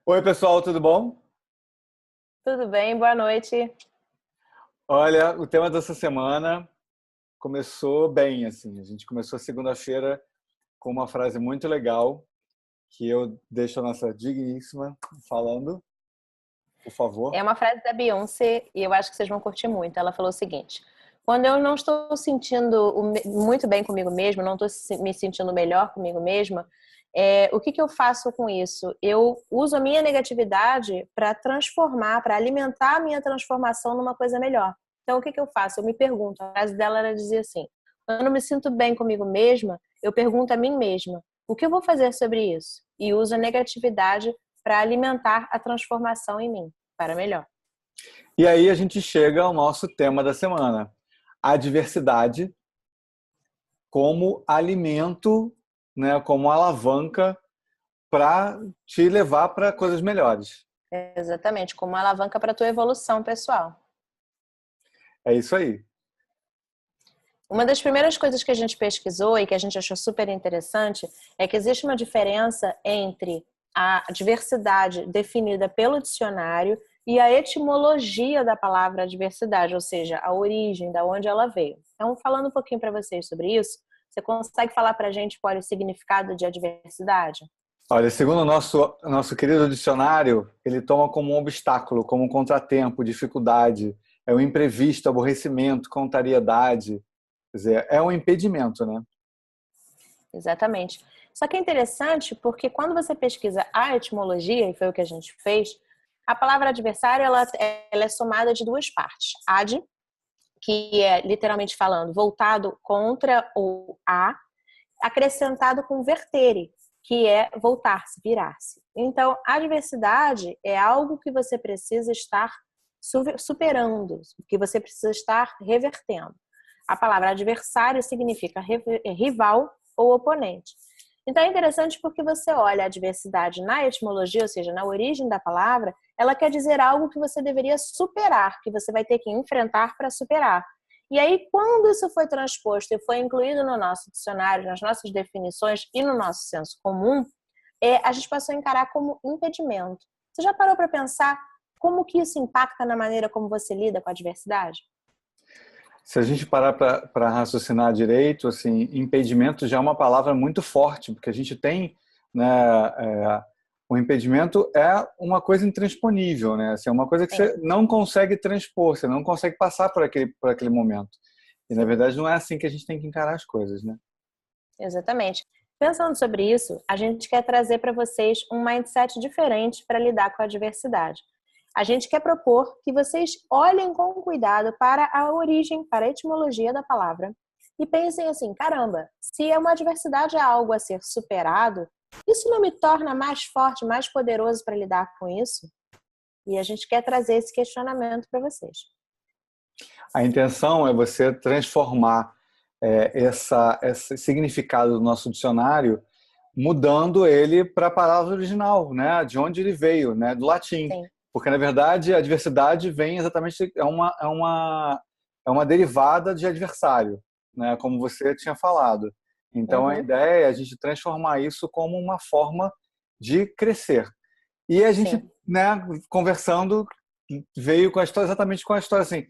Oi, pessoal, tudo bom? Tudo bem? Boa noite. Olha, o tema dessa semana começou bem, assim. A gente começou segunda-feira com uma frase muito legal que eu deixo a nossa digníssima falando, por favor. É uma frase da Beyoncé e eu acho que vocês vão curtir muito. Ela falou o seguinte: quando eu não estou sentindo muito bem comigo mesma, não estou me sentindo melhor comigo mesma, o que que eu faço com isso? Eu uso a minha negatividade para transformar, para alimentar a minha transformação numa coisa melhor. Então, o que que eu faço? Eu me pergunto. A frase dela era dizer assim: quando eu não me sinto bem comigo mesma, eu pergunto a mim mesma: o que eu vou fazer sobre isso? E uso a negatividade para alimentar a transformação em mim, para melhor. E aí a gente chega ao nosso tema da semana: a diversidade como alimento, né, como alavanca para te levar para coisas melhores. Exatamente, como uma alavanca para a tua evolução pessoal. É isso aí. Uma das primeiras coisas que a gente pesquisou e que a gente achou super interessante é que existe uma diferença entre a diversidade definida pelo dicionário e a etimologia da palavra diversidade, ou seja, a origem, da onde ela veio. Então, falando um pouquinho para vocês sobre isso, você consegue falar para a gente qual é o significado de adversidade? Olha, segundo o nosso querido dicionário, ele toma como um obstáculo, como um contratempo, dificuldade, é um imprevisto, aborrecimento, contrariedade. Quer dizer, é um impedimento, né? Exatamente. Só que é interessante porque quando você pesquisa a etimologia, e foi o que a gente fez, a palavra adversário ela é somada de duas partes. Ad, que é literalmente falando voltado contra ou a, acrescentado com vertere, que é voltar-se, virar-se. Então, a adversidade é algo que você precisa estar superando, que você precisa estar revertendo. A palavra adversário significa rival ou oponente. Então é interessante porque você olha a adversidade na etimologia, ou seja, na origem da palavra, ela quer dizer algo que você deveria superar, que você vai ter que enfrentar para superar. E aí, quando isso foi transposto e foi incluído no nosso dicionário, nas nossas definições e no nosso senso comum, a gente passou a encarar como impedimento. Você já parou para pensar como que isso impacta na maneira como você lida com a adversidade? Se a gente parar para raciocinar direito, assim, impedimento já é uma palavra muito forte, porque a gente tem, né, o impedimento é uma coisa intransponível, né? Assim, é uma coisa que Sim, você não consegue transpor, você não consegue passar por aquele momento. E na sim. verdade não é assim que a gente tem que encarar as coisas, né? Exatamente. Pensando sobre isso, a gente quer trazer para vocês um mindset diferente para lidar com a diversidade. A gente quer propor que vocês olhem com cuidado para a origem, para a etimologia da palavra e pensem assim: caramba, se uma diversidade é algo a ser superado, isso não me torna mais forte, mais poderoso para lidar com isso? E a gente quer trazer esse questionamento para vocês. A intenção é você transformar esse significado do nosso dicionário, mudando ele para a palavra original, né? De onde ele veio, né? Do latim. Sim. Porque, na verdade, a diversidade vem exatamente, é uma derivada de adversário, né? Como você tinha falado. Então, a Uhum. ideia é a gente transformar isso como uma forma de crescer. E a gente, Sim. né, conversando, veio com a história, exatamente com a história assim,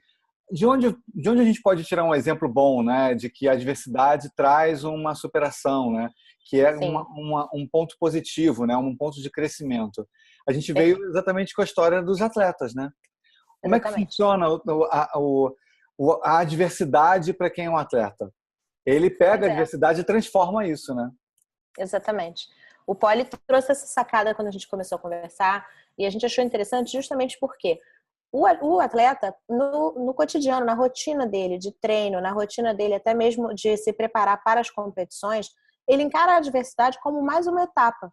de onde a gente pode tirar um exemplo bom, né, de que a diversidade traz uma superação, né, que é Sim. um ponto positivo, né, um ponto de crescimento. A gente veio Perfeito. exatamente com a história dos atletas, né? Como é que Exatamente. funciona a adversidade para quem é um atleta? Ele pega Pois a é. adversidade e transforma isso, né? Exatamente. O Poli trouxe essa sacada quando a gente começou a conversar e a gente achou interessante justamente porque o atleta, no cotidiano, na rotina dele de treino, na rotina dele até mesmo de se preparar para as competições, ele encara a adversidade como mais uma etapa.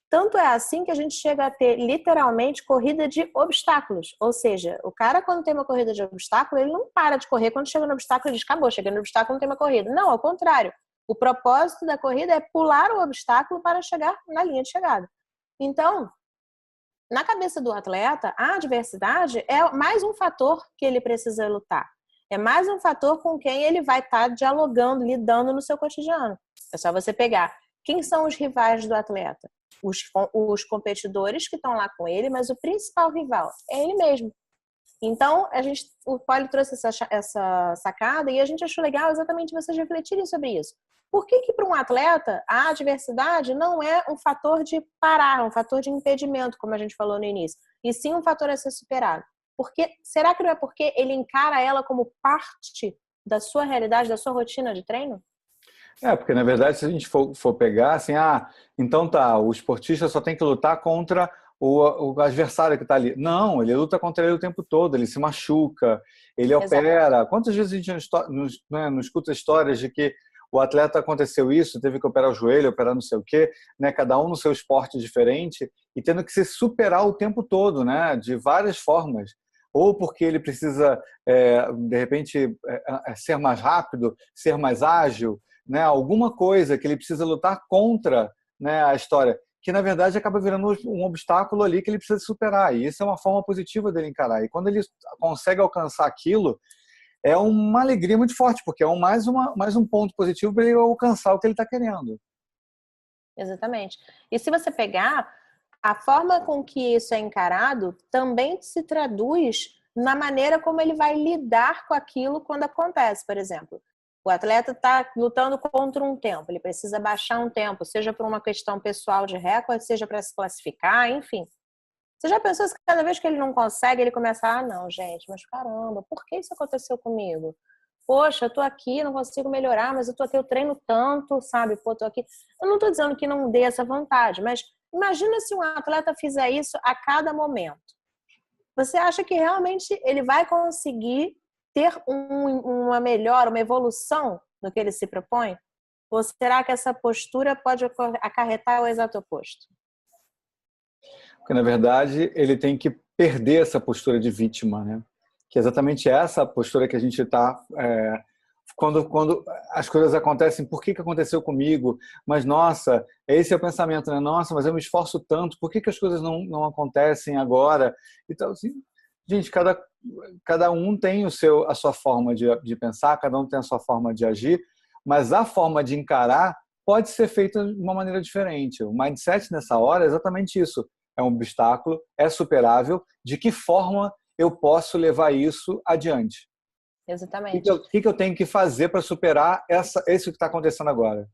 Tanto é assim que a gente chega a ter literalmente corrida de obstáculos. Ou seja, o cara, quando tem uma corrida de obstáculo, ele não para de correr. Quando chega no obstáculo, ele diz: acabou, cheguei no obstáculo, não tem uma corrida. Não, ao contrário. O propósito da corrida é pular o obstáculo para chegar na linha de chegada. Então, na cabeça do atleta, a adversidade é mais um fator que ele precisa lutar. É mais um fator com quem ele vai estar dialogando, lidando no seu cotidiano. É só você pegar. Quem são os rivais do atleta? os competidores que estão lá com ele, mas o principal rival é ele mesmo. Então, o Poli trouxe essa sacada e a gente achou legal exatamente vocês refletirem sobre isso. Por que para um atleta a adversidade não é um fator de parar, um fator de impedimento, como a gente falou no início, e sim um fator a ser superado? Será que não é porque ele encara ela como parte da sua realidade, da sua rotina de treino? Porque na verdade, se a gente for pegar assim, então tá, o esportista só tem que lutar contra o adversário que está ali. Não, ele luta contra ele o tempo todo, ele se machuca, ele opera. Quantas vezes a gente não escuta histórias de que o atleta aconteceu isso, teve que operar o joelho, operar não sei o quê, né? Cada um no seu esporte diferente e tendo que se superar o tempo todo, né? De várias formas. Ou porque ele precisa, de repente, ser mais rápido, ser mais ágil, né? Alguma coisa que ele precisa lutar contra, né, a história, que na verdade acaba virando um obstáculo ali que ele precisa superar. E isso é uma forma positiva dele encarar. E quando ele consegue alcançar aquilo, é uma alegria muito forte, porque é mais um ponto positivo para ele alcançar o que ele está querendo. Exatamente. E se você pegar, a forma com que isso é encarado também se traduz na maneira como ele vai lidar com aquilo quando acontece. Por exemplo, o atleta está lutando contra um tempo, ele precisa baixar um tempo, seja por uma questão pessoal de recorde, seja para se classificar, enfim. Você já pensou se cada vez que ele não consegue, ele começa, não, gente, mas caramba, por que isso aconteceu comigo? Poxa, eu tô aqui, não consigo melhorar, mas eu tô aqui, eu treino tanto, sabe? Pô, tô aqui. Eu não tô dizendo que não dê essa vontade, mas imagina se um atleta fizer isso a cada momento. Você acha que realmente ele vai conseguir ter uma melhora, uma evolução no que ele se propõe? Ou será que essa postura pode acarretar o exato oposto? Porque, na verdade, ele tem que perder essa postura de vítima, né? Que é exatamente essa postura que a gente está... Quando as coisas acontecem, por que aconteceu comigo? Mas, nossa, esse é o pensamento, né? Nossa, mas eu me esforço tanto, por que as coisas não acontecem agora? Então, assim, gente, cada um tem a sua forma de pensar, cada um tem a sua forma de agir, mas a forma de encarar pode ser feita de uma maneira diferente. O mindset nessa hora é exatamente isso. É um obstáculo, é superável. De que forma eu posso levar isso adiante? Exatamente. O que eu tenho que fazer para superar isso que está acontecendo agora?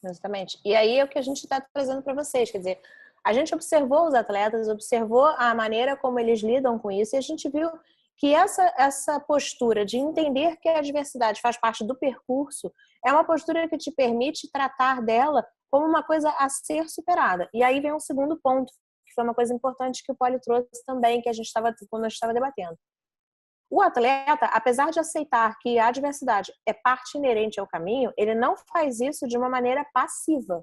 Exatamente. E aí é o que a gente está trazendo para vocês. Quer dizer, a gente observou os atletas, observou a maneira como eles lidam com isso e a gente viu que essa postura de entender que a adversidade faz parte do percurso é uma postura que te permite tratar dela como uma coisa a ser superada. E aí vem um segundo ponto, que foi uma coisa importante que o Poli trouxe também, que quando a gente estava debatendo. O atleta, apesar de aceitar que a adversidade é parte inerente ao caminho, ele não faz isso de uma maneira passiva,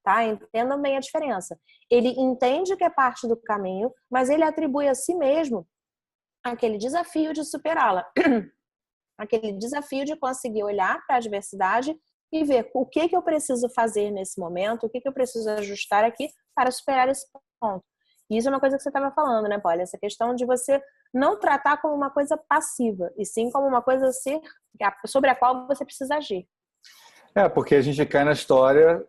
tá? Entendam bem a diferença. Ele entende que é parte do caminho, mas ele atribui a si mesmo aquele desafio de superá-la, aquele desafio de conseguir olhar para a adversidade e ver o que eu preciso fazer nesse momento, o que eu preciso ajustar aqui para superar esse ponto. E isso é uma coisa que você estava falando, né, Polly? Essa questão de você não tratar como uma coisa passiva, e sim como uma coisa sobre a qual você precisa agir. Porque a gente cai na história,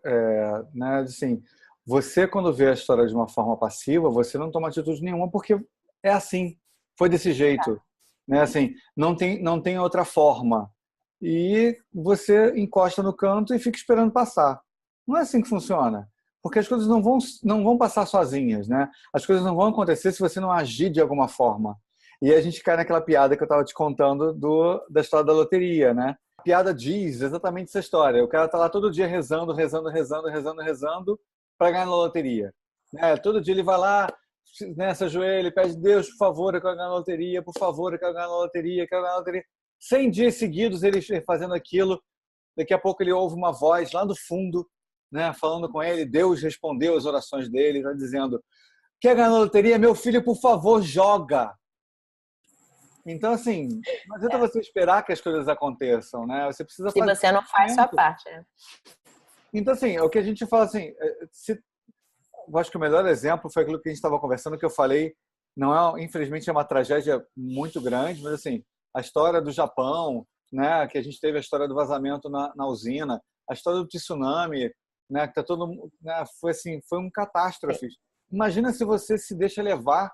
né, assim, você quando vê a história de uma forma passiva, você não toma atitude nenhuma porque é assim, foi desse jeito, né, assim, não tem outra forma. E você encosta no canto e fica esperando passar. Não é assim que funciona. Porque as coisas não vão passar sozinhas, né? As coisas não vão acontecer se você não agir de alguma forma. E a gente cai naquela piada que eu estava te contando da história da loteria, né? A piada diz exatamente essa história. O cara está lá todo dia rezando para ganhar na loteria. Né? Todo dia ele vai lá, né, se ajoelha, pede, Deus, por favor, eu quero ganhar na loteria, por favor, eu quero ganhar na loteria, eu quero ganhar na loteria. 100 dias seguidos ele fazendo aquilo. Daqui a pouco ele ouve uma voz lá do fundo, né, falando com ele. Deus respondeu as orações dele, está dizendo: quer ganhar na loteria? Meu filho, por favor, joga. Então, assim, não adianta você esperar que as coisas aconteçam, né? Você precisa fazer. Se você não faz sua parte, né? Então, assim, o que a gente fala assim, eu acho que o melhor exemplo foi aquilo que a gente estava conversando, que eu falei, não é, infelizmente, é uma tragédia muito grande, mas assim, a história do Japão, né, que a gente teve a história do vazamento na usina, a história do tsunami, né? Que tá todo, né? Foi assim, foi um catástrofe. Imagina se você se deixa levar,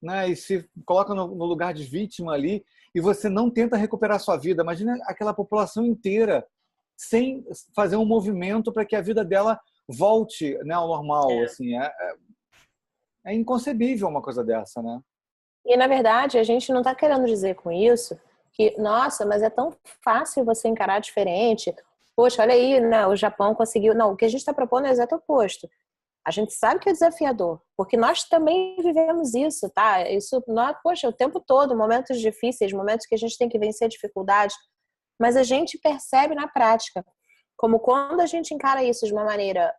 né? E se coloca no lugar de vítima ali e você não tenta recuperar a sua vida. Imagina aquela população inteira sem fazer um movimento para que a vida dela volte, né, ao normal. Assim, é inconcebível uma coisa dessa, né? E, na verdade, a gente não está querendo dizer com isso que, nossa, mas é tão fácil você encarar diferente. Poxa, olha aí, né, o Japão conseguiu. Não, o que a gente está propondo é o exato oposto. A gente sabe que é desafiador, porque nós também vivemos isso, tá? Isso, nós, poxa, o tempo todo, momentos difíceis, momentos que a gente tem que vencer dificuldades, mas a gente percebe na prática, como quando a gente encara isso de uma maneira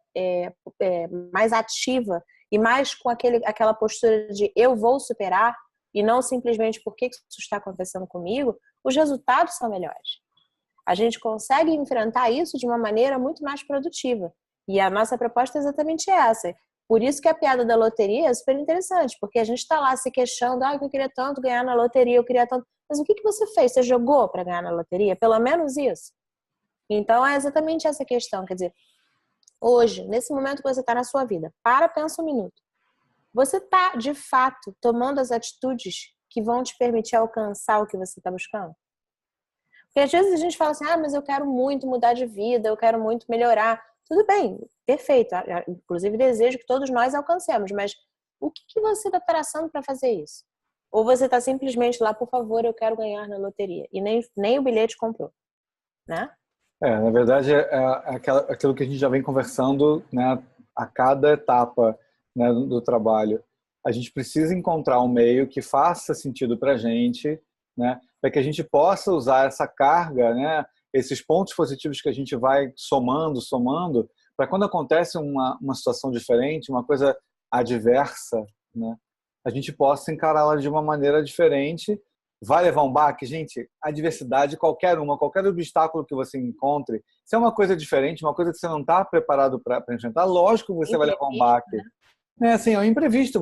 mais ativa e mais com aquela postura de eu vou superar, e não simplesmente por que isso está acontecendo comigo, os resultados são melhores. A gente consegue enfrentar isso de uma maneira muito mais produtiva. E a nossa proposta é exatamente essa. Por isso que a piada da loteria é super interessante, porque a gente está lá se queixando, eu queria tanto ganhar na loteria, eu queria tanto... Mas o que você fez? Você jogou para ganhar na loteria? Pelo menos isso. Então é exatamente essa questão. Quer dizer, hoje, nesse momento que você está na sua vida, pensa um minuto. Você está, de fato, tomando as atitudes que vão te permitir alcançar o que você está buscando? Porque às vezes a gente fala assim, mas eu quero muito mudar de vida, eu quero muito melhorar. Tudo bem, perfeito. Inclusive desejo que todos nós alcancemos, mas o que você está traçando para fazer isso? Ou você está simplesmente lá, por favor, eu quero ganhar na loteria, e nem o bilhete comprou, né? Na verdade, aquilo que a gente já vem conversando, né, a cada etapa, né, do trabalho. A gente precisa encontrar um meio que faça sentido para a gente, né, para que a gente possa usar essa carga, né, esses pontos positivos que a gente vai somando, para quando acontece uma situação diferente, uma coisa adversa, né, a gente possa encará-la de uma maneira diferente. Vai levar um baque? Gente, a diversidade, qualquer obstáculo que você encontre, se é uma coisa diferente, uma coisa que você não está preparado para enfrentar, lógico que você vai levar um baque. Né? É assim, é um imprevisto.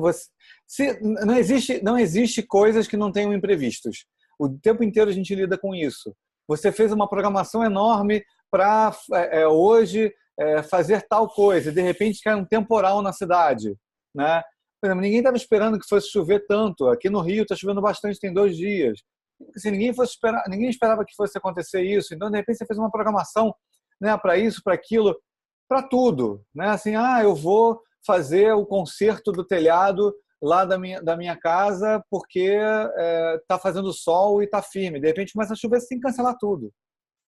Não existe coisas que não tenham imprevistos. O tempo inteiro a gente lida com isso. Você fez uma programação enorme para hoje fazer tal coisa, e de repente cai um temporal na cidade, né? Por exemplo, ninguém estava esperando que fosse chover tanto. Aqui no Rio está chovendo bastante, tem 2 dias. Se ninguém esperava que fosse acontecer isso. Então, de repente, você fez uma programação, né, para isso, para aquilo, para tudo. Né? Assim, eu vou fazer o concerto do telhado lá da minha casa porque está fazendo sol e está firme. De repente, começa a chover, você tem que cancelar tudo.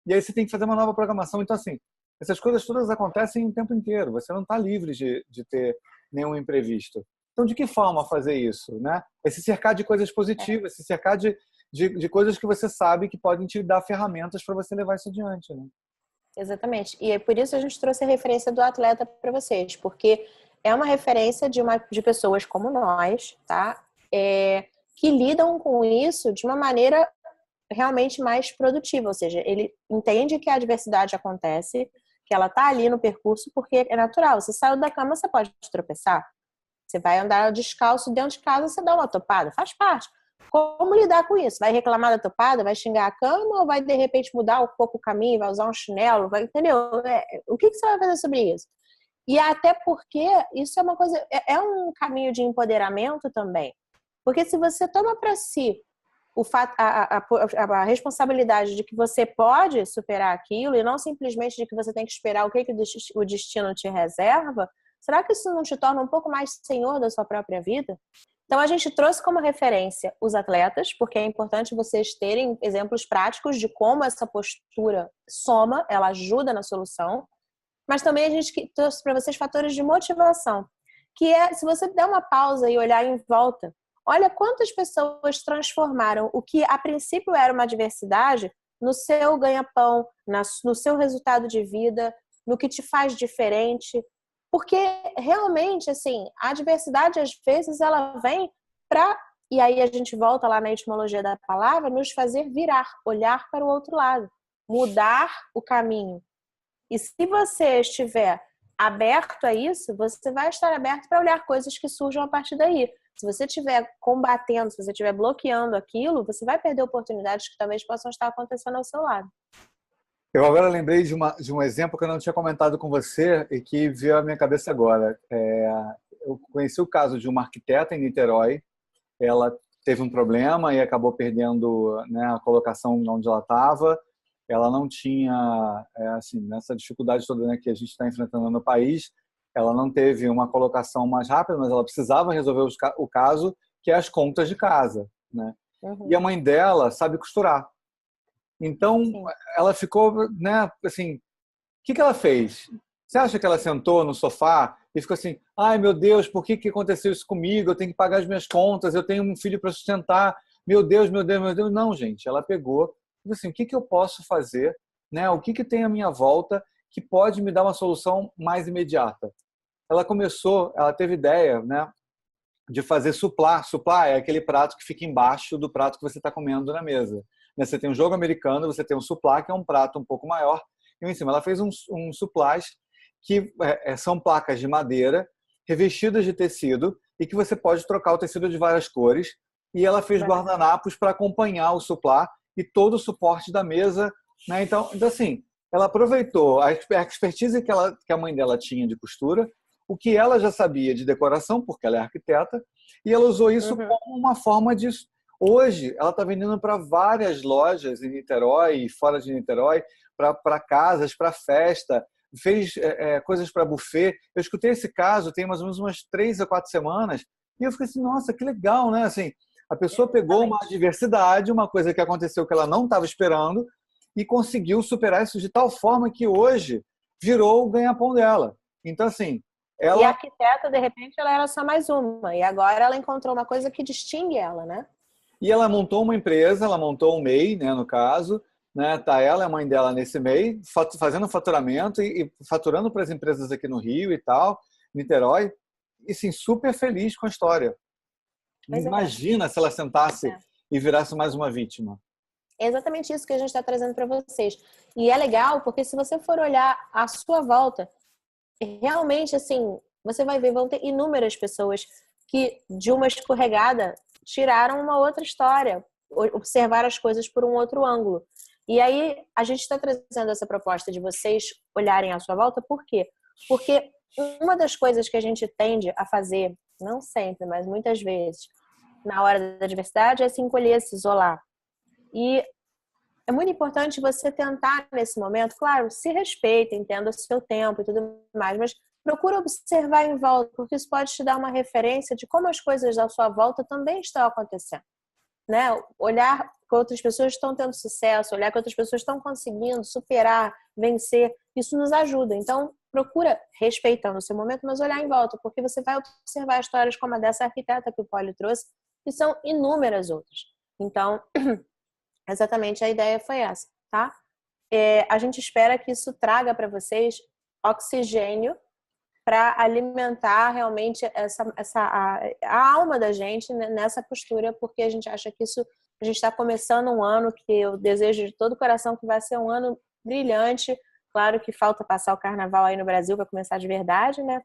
E aí você tem que fazer uma nova programação. Então, assim, essas coisas todas acontecem o tempo inteiro. Você não está livre de ter nenhum imprevisto. Então, de que forma fazer isso? Né? É se cercar de coisas positivas, se cercar de coisas que você sabe que podem te dar ferramentas para você levar isso adiante. Né? Exatamente. E é por isso a gente trouxe a referência do atleta para vocês, porque é uma referência de pessoas como nós, tá? Que lidam com isso de uma maneira realmente mais produtiva, ou seja, ele entende que a adversidade acontece, que ela tá ali no percurso porque é natural. Você saiu da cama, você pode tropeçar. Você vai andar descalço dentro de casa, você dá uma topada, faz parte. Como lidar com isso? Vai reclamar da topada? Vai xingar a cama? Ou vai, de repente, mudar um pouco o caminho? Vai usar um chinelo? Entendeu? O que você vai fazer sobre isso? E até porque isso é uma coisa... É um caminho de empoderamento também. Porque se você toma para si a responsabilidade de que você pode superar aquilo e não simplesmente de que você tem que esperar o que o destino te reserva, será que isso não te torna um pouco mais senhor da sua própria vida? Então, a gente trouxe como referência os atletas, porque é importante vocês terem exemplos práticos de como essa postura soma, ela ajuda na solução, mas também a gente trouxe para vocês fatores de motivação, que se você der uma pausa e olhar em volta, olha quantas pessoas transformaram o que a princípio era uma adversidade no seu ganha-pão, no seu resultado de vida, no que te faz diferente. Porque realmente, assim, a adversidade às vezes ela vem para, e aí a gente volta lá na etimologia da palavra, nos fazer virar, olhar para o outro lado, mudar o caminho. E se você estiver aberto a isso, você vai estar aberto para olhar coisas que surjam a partir daí. Se você estiver combatendo, se você estiver bloqueando aquilo, você vai perder oportunidades que talvez possam estar acontecendo ao seu lado. Eu agora lembrei de um exemplo que eu não tinha comentado com você e que veio à minha cabeça agora. Eu conheci o caso de uma arquiteta em Niterói. Ela teve um problema e acabou perdendo, né, a colocação onde ela estava. Ela não tinha, assim, nessa dificuldade toda, né, que a gente está enfrentando no país, ela não teve uma colocação mais rápida, mas ela precisava resolver o caso, que é as contas de casa, né? E a Uhum. mãe dela sabe costurar. Então, Sim. ela ficou, né, assim, o que que ela fez? Você acha que ela sentou no sofá e ficou assim, ai meu Deus, por que que aconteceu isso comigo? Eu tenho que pagar as minhas contas, eu tenho um filho para sustentar, meu Deus, meu Deus, meu Deus. Não, gente, ela pegou, e assim, o que que eu posso fazer, né? O que que tem à minha volta que pode me dar uma solução mais imediata? Ela teve ideia, né, de fazer suplá. Suplá é aquele prato que fica embaixo do prato que você está comendo na mesa. Né? Você tem um jogo americano, você tem um suplá, que é um prato um pouco maior, e em cima ela fez um suplás que são placas de madeira revestidas de tecido e que você pode trocar o tecido de várias cores. E ela fez Bacana. guardanapos para acompanhar o suplá e todo o suporte da mesa. Né? Então, assim, ela aproveitou a expertise que a mãe dela tinha de costura, o que ela já sabia de decoração, porque ela é arquiteta, e ela usou isso Uhum. como uma forma de... Hoje, ela está vendendo para várias lojas em Niterói e fora de Niterói, para casas, para festa, fez coisas para buffet. Eu escutei esse caso tem mais ou menos umas 3 ou 4 semanas, e eu fiquei assim, nossa, que legal, né? Assim, a pessoa pegou uma Exatamente. adversidade, uma coisa que aconteceu que ela não estava esperando, e conseguiu superar isso de tal forma que hoje virou o ganha-pão dela. Então, assim, E a ela arquiteta, de repente, ela era só mais uma. E agora ela encontrou uma coisa que distingue ela, né? ela montou uma empresa, ela montou um MEI, né, no caso, né, tá ela e a mãe dela nesse MEI, fazendo faturamento e faturando para as empresas aqui no Rio e tal, Niterói, e sim, super feliz com a história. Pois é. Imagina se ela sentasse É. e virasse mais uma vítima. É exatamente isso que a gente está trazendo para vocês. E é legal porque se você for olhar à sua volta, realmente, assim, você vai ver, vão ter inúmeras pessoas que, de uma escorregada, tiraram uma outra história, observar as coisas por um outro ângulo. E aí, a gente está trazendo essa proposta de vocês olharem à sua volta, por quê? Porque uma das coisas que a gente tende a fazer, não sempre, mas muitas vezes, na hora da adversidade, é se encolher, se isolar. E é muito importante você tentar, nesse momento, claro, se respeita, entenda o seu tempo e tudo mais, mas procura observar em volta, porque isso pode te dar uma referência de como as coisas à sua volta também estão acontecendo, né? Olhar que outras pessoas estão tendo sucesso, olhar que outras pessoas estão conseguindo superar, vencer, isso nos ajuda. Então, procura, respeitando o seu momento, mas olhar em volta, porque você vai observar histórias como a dessa arquiteta que o Poli trouxe, e são inúmeras outras. Então, exatamente, a ideia foi essa, tá? A gente espera que isso traga para vocês oxigênio para alimentar realmente a alma da gente nessa postura, porque a gente acha que isso, a gente está começando um ano que eu desejo de todo o coração que vai ser um ano brilhante. Claro que falta passar o carnaval aí no Brasil para começar de verdade, né?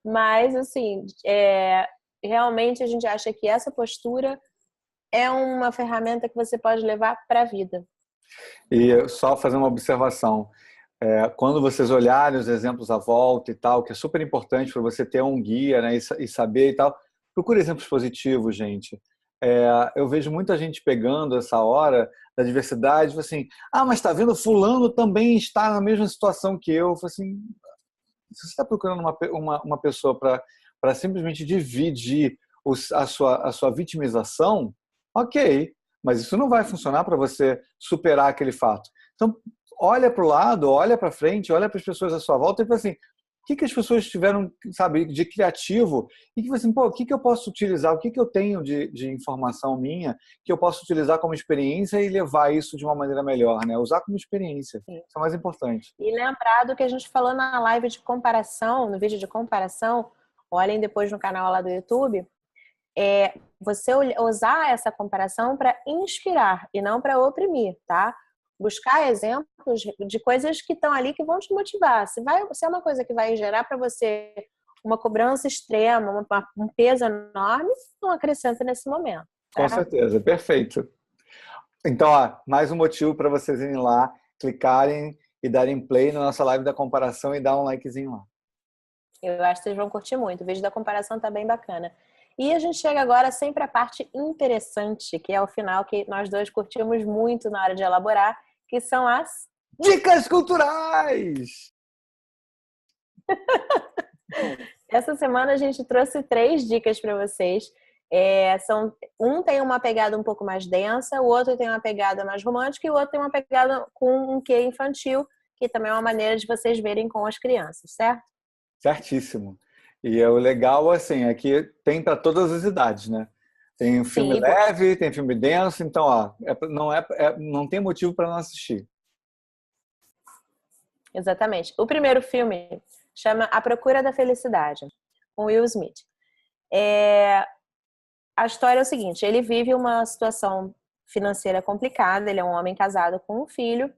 Mas, assim, realmente a gente acha que essa postura é uma ferramenta que você pode levar para a vida. E só fazer uma observação. Quando vocês olharem os exemplos à volta e tal, que é super importante para você ter um guia, né, e saber e tal, procure exemplos positivos, gente. Eu vejo muita gente pegando essa hora da diversidade, assim, mas está vendo, fulano também está na mesma situação que eu. Assim, se você está procurando uma pessoa para simplesmente dividir a sua vitimização, ok, mas isso não vai funcionar para você superar aquele fato. Então, olha para o lado, olha para frente, olha para as pessoas à sua volta e fala assim, o que as pessoas tiveram, sabe, de criativo e que assim, pô, o que eu posso utilizar, o que eu tenho de informação minha que eu posso utilizar como experiência e levar isso de uma maneira melhor, né? Usar como experiência, Sim. isso é o mais importante. E lembrar do que a gente falou na live de comparação, no vídeo de comparação, olhem depois no canal lá do YouTube, você usar essa comparação para inspirar e não para oprimir, tá? Buscar exemplos de coisas que estão ali que vão te motivar. Se é uma coisa que vai gerar para você uma cobrança extrema, um peso enorme, não acrescenta nesse momento. Com Tá? certeza, perfeito. Então, mais um motivo para vocês irem lá clicarem e darem play na nossa live da comparação e dar um likezinho lá. Eu acho que vocês vão curtir muito. O vídeo da comparação tá bem bacana. E a gente chega agora sempre à parte interessante, que é o final que nós dois curtimos muito na hora de elaborar, que são as dicas culturais! Essa semana a gente trouxe 3 dicas para vocês. Um tem uma pegada um pouco mais densa, o outro tem uma pegada mais romântica e o outro tem uma pegada com um quê infantil, que também é uma maneira de vocês verem com as crianças, certo? Certíssimo. E o legal, assim, é que tem para todas as idades, né? Tem filme Sim, leve, tem filme denso, então, ó, não tem motivo para não assistir. exatamente. O primeiro filme chama A Procura da Felicidade, com Will Smith. A história é o seguinte, ele vive uma situação financeira complicada, ele é um homem casado com um filho,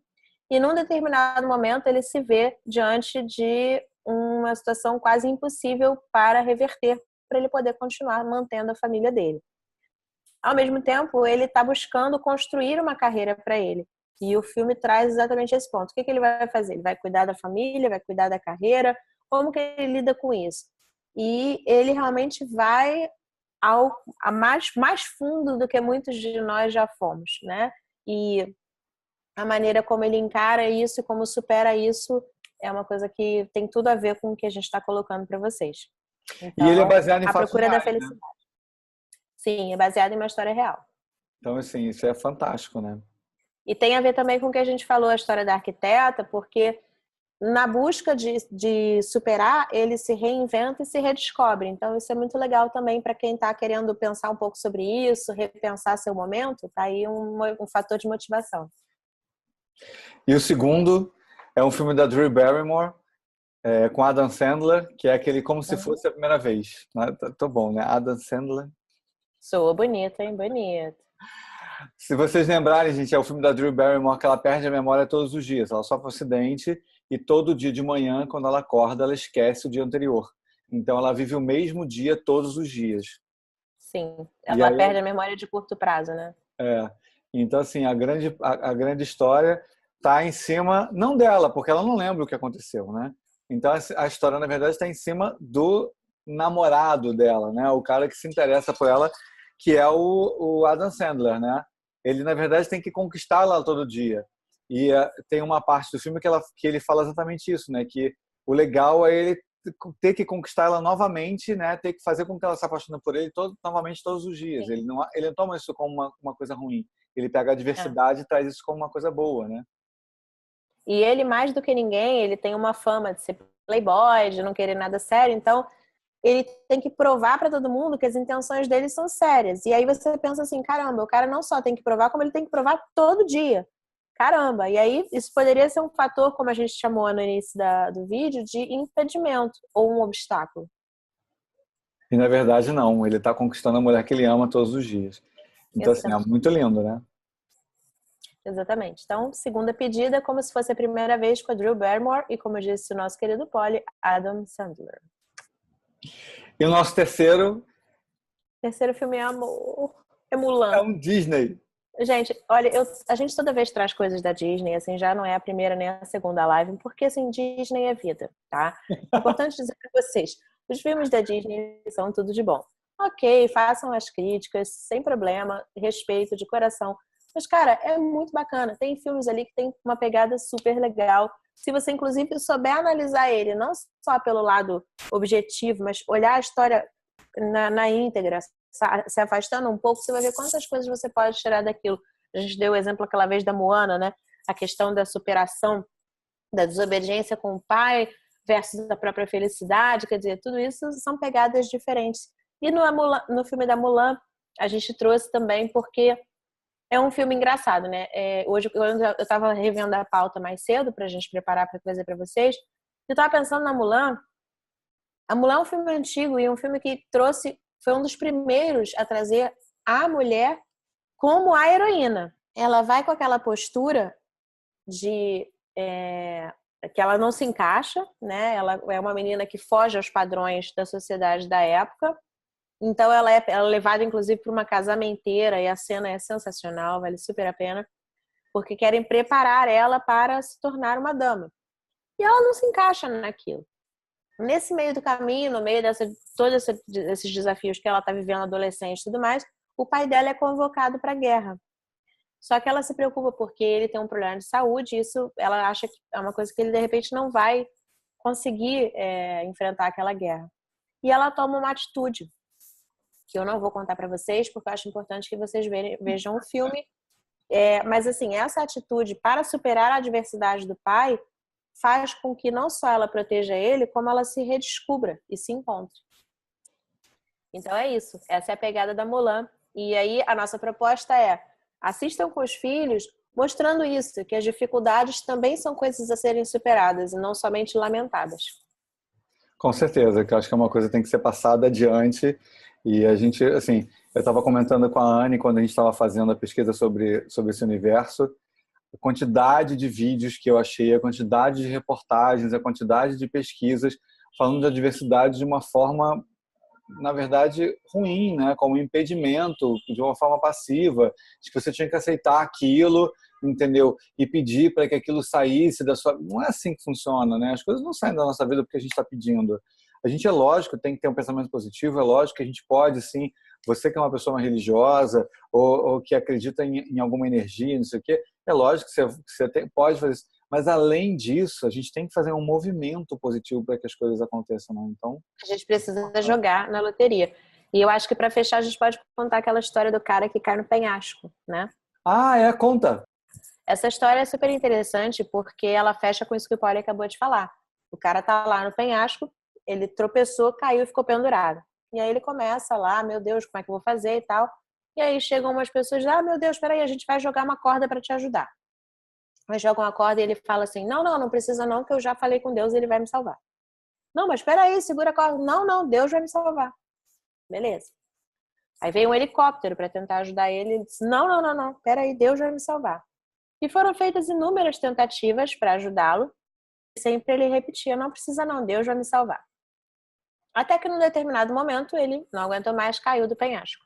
e num determinado momento ele se vê diante de uma situação quase impossível para reverter, para ele poder continuar mantendo a família dele. Ao mesmo tempo, ele está buscando construir uma carreira para ele. E o filme traz exatamente esse ponto. O que ele vai fazer? Ele vai cuidar da família, vai cuidar da carreira? Como que ele lida com isso? E ele realmente vai mais fundo do que muitos de nós já fomos, né? E a maneira como ele encara isso e como supera isso é uma coisa que tem tudo a ver com o que a gente está colocando para vocês. E ele é Então, baseado em A fatos Procura da reais, né? Felicidade. Sim, é baseado em uma história real. Então, assim, isso é fantástico, né? E tem a ver também com o que a gente falou, a história da arquiteta, porque na busca de superar, ele se reinventa e se redescobre. Então, isso é muito legal também para quem está querendo pensar um pouco sobre isso, repensar seu momento, tá aí um fator de motivação. E o segundo é um filme da Drew Barrymore, com Adam Sandler, que é aquele Como Se Fosse a Primeira Vez. Tô bom, né? Adam Sandler. Soa bonito, hein? Bonito. Se vocês lembrarem, gente, é o filme da Drew Barrymore que ela perde a memória todos os dias. Ela sofre um acidente e todo dia de manhã, quando ela acorda, ela esquece o dia anterior. Então ela vive o mesmo dia todos os dias. Sim, E ela aí, perde a memória de curto prazo, né? é, então, assim, a grande história está em cima, não dela, porque ela não lembra o que aconteceu, né? Então a história, na verdade, está em cima do namorado dela, né? O cara que se interessa por ela, que é o Adam Sandler, né? Ele, na verdade, tem que conquistá-la todo dia. E tem uma parte do filme que ele fala exatamente isso, né? Que o legal é ele ter que conquistar ela novamente, né? Ter que fazer com que ela se apaixone por ele novamente todos os dias. Sim. Ele não toma isso como uma coisa ruim. Ele pega a diversidade e traz isso como uma coisa boa, né? E ele, mais do que ninguém, ele tem uma fama de ser playboy, de não querer nada sério, então ele tem que provar para todo mundo que as intenções dele são sérias. E aí você pensa assim, caramba, o cara não só tem que provar, como ele tem que provar todo dia. Caramba! E aí isso poderia ser um fator, como a gente chamou no início do vídeo, de impedimento ou um obstáculo. E na verdade não, ele está conquistando a mulher que ele ama todos os dias. Então assim, é Exato. muito lindo, né? Exatamente. Então, segunda pedida, como se fosse a primeira vez com a Drew Barrymore e, como disse o nosso querido Polly, Adam Sandler. E o nosso Terceiro filme é amor. É é Mulan. um Disney. Gente, olha, a gente toda vez traz coisas da Disney, assim, já não é a primeira nem a segunda live, porque, assim, Disney é vida, tá? Importante dizer para vocês, os filmes da Disney são tudo de bom. Ok, façam as críticas, sem problema, respeito de coração. Mas, cara, é muito bacana. Tem filmes ali que tem uma pegada super legal. Se você, inclusive, souber analisar ele, não só pelo lado objetivo, mas olhar a história na íntegra, se afastando um pouco, você vai ver quantas coisas você pode tirar daquilo. A gente deu o exemplo aquela vez da Moana, né? A questão da superação, da desobediência com o pai versus a própria felicidade, quer dizer, tudo isso são pegadas diferentes. E no filme da Mulan, a gente trouxe também porque é um filme engraçado, né? Hoje, quando eu estava revendo a pauta mais cedo para a gente preparar para trazer para vocês, eu estava pensando na Mulan. A Mulan é um filme antigo e um filme que foi um dos primeiros a trazer a mulher como a heroína. Ela vai com aquela postura de que ela não se encaixa, né? Ela é uma menina que foge aos padrões da sociedade da época. Então ela é levada inclusive para uma casamenteira e a cena é sensacional, vale super a pena. porque querem preparar ela para se tornar uma dama. E ela não se encaixa naquilo. Nesse meio do caminho, no meio todos esses desafios que ela está vivendo adolescente e tudo mais, o pai dela é convocado para a guerra. Só que ela se preocupa porque ele tem um problema de saúde, e isso ela acha que é uma coisa que ele de repente não vai conseguir enfrentar aquela guerra. E ela toma uma atitude, que eu não vou contar para vocês, porque eu acho importante que vocês vejam o filme. Mas assim, essa atitude para superar a adversidade do pai faz com que não só ela proteja ele, como ela se redescubra e se encontre. Então é isso, essa é a pegada da Mulan. E aí a nossa proposta é: assistam com os filhos, mostrando isso, que as dificuldades também são coisas a serem superadas e não somente lamentadas. Com certeza, que eu acho que é uma coisa que tem que ser passada adiante. E a gente, assim, eu estava comentando com a Anne quando a gente estava fazendo a pesquisa sobre esse universo, a quantidade de vídeos que eu achei, a quantidade de reportagens, a quantidade de pesquisas falando da diversidade de uma forma, na verdade, ruim, né? Como um impedimento, de uma forma passiva, de que você tinha que aceitar aquilo, entendeu? E pedir para que aquilo saísse da sua... Não é assim que funciona, né? As coisas não saem da nossa vida porque a gente está pedindo. A gente, é lógico, tem que ter um pensamento positivo, é lógico que a gente pode, sim, você que é uma pessoa religiosa ou que acredita em alguma energia, não sei o quê, é lógico que você pode fazer isso. Mas, além disso, a gente tem que fazer um movimento positivo para que as coisas aconteçam, né? Então, a gente precisa jogar na loteria. E eu acho que para fechar a gente pode contar aquela história do cara que cai no penhasco, né? Conta! Essa história é super interessante porque ela fecha com isso que o Paulo acabou de falar. O cara tá lá no penhasco, ele tropeçou, caiu e ficou pendurado. E aí ele começa lá, meu Deus, como é que eu vou fazer e tal. E aí chegam umas pessoas, meu Deus, peraí, a gente vai jogar uma corda para te ajudar. Mas joga uma corda e ele fala assim, não precisa não, que eu já falei com Deus e ele vai me salvar. Não, mas peraí, segura a corda. Não, Deus vai me salvar. Beleza. Aí veio um helicóptero para tentar ajudar ele. Ele disse, não, peraí, Deus vai me salvar. E foram feitas inúmeras tentativas para ajudá-lo. E sempre ele repetia, não precisa não, Deus vai me salvar. Até que num determinado momento ele não aguentou mais, caiu do penhasco.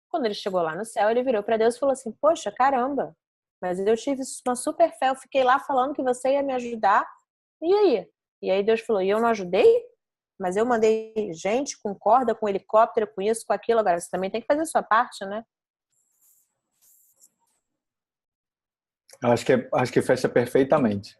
Quando ele chegou lá no céu, ele virou para Deus e falou assim, poxa, caramba, mas eu tive uma super fé, eu fiquei lá falando que você ia me ajudar. E aí? E aí Deus falou, e eu não ajudei? Mas eu mandei gente com corda, com helicóptero, com isso, com aquilo. Agora você também tem que fazer a sua parte, né? Acho que fecha perfeitamente.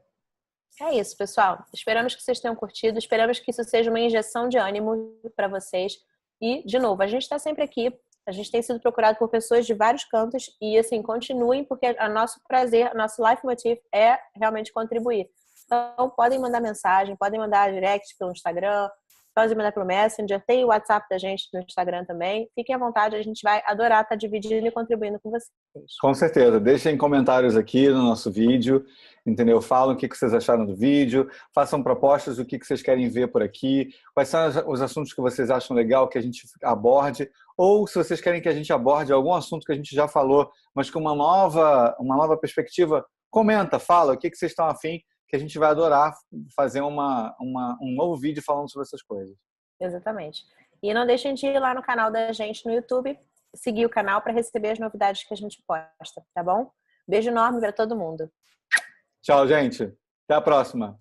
É isso, pessoal. Esperamos que vocês tenham curtido. Esperamos que isso seja uma injeção de ânimo para vocês. E, de novo, a gente está sempre aqui. A gente tem sido procurado por pessoas de vários cantos. E, assim, continuem, porque o nosso prazer, nosso life motif é realmente contribuir. Então, podem mandar mensagem, podem mandar direct pelo Instagram, podem mandar pelo Messenger. Tem o WhatsApp da gente no Instagram também. Fiquem à vontade, a gente vai adorar estar dividindo e contribuindo com vocês. Com certeza. Deixem comentários aqui no nosso vídeo, entendeu? Falam o que vocês acharam do vídeo, façam propostas do que vocês querem ver por aqui, quais são os assuntos que vocês acham legal que a gente aborde, ou se vocês querem que a gente aborde algum assunto que a gente já falou, mas com uma nova perspectiva, comenta, fala o que vocês estão afim, que a gente vai adorar fazer um novo vídeo falando sobre essas coisas. Exatamente. E não deixem de ir lá no canal da gente no YouTube, seguir o canal para receber as novidades que a gente posta, tá bom? Beijo enorme para todo mundo. Tchau, gente. Até a próxima.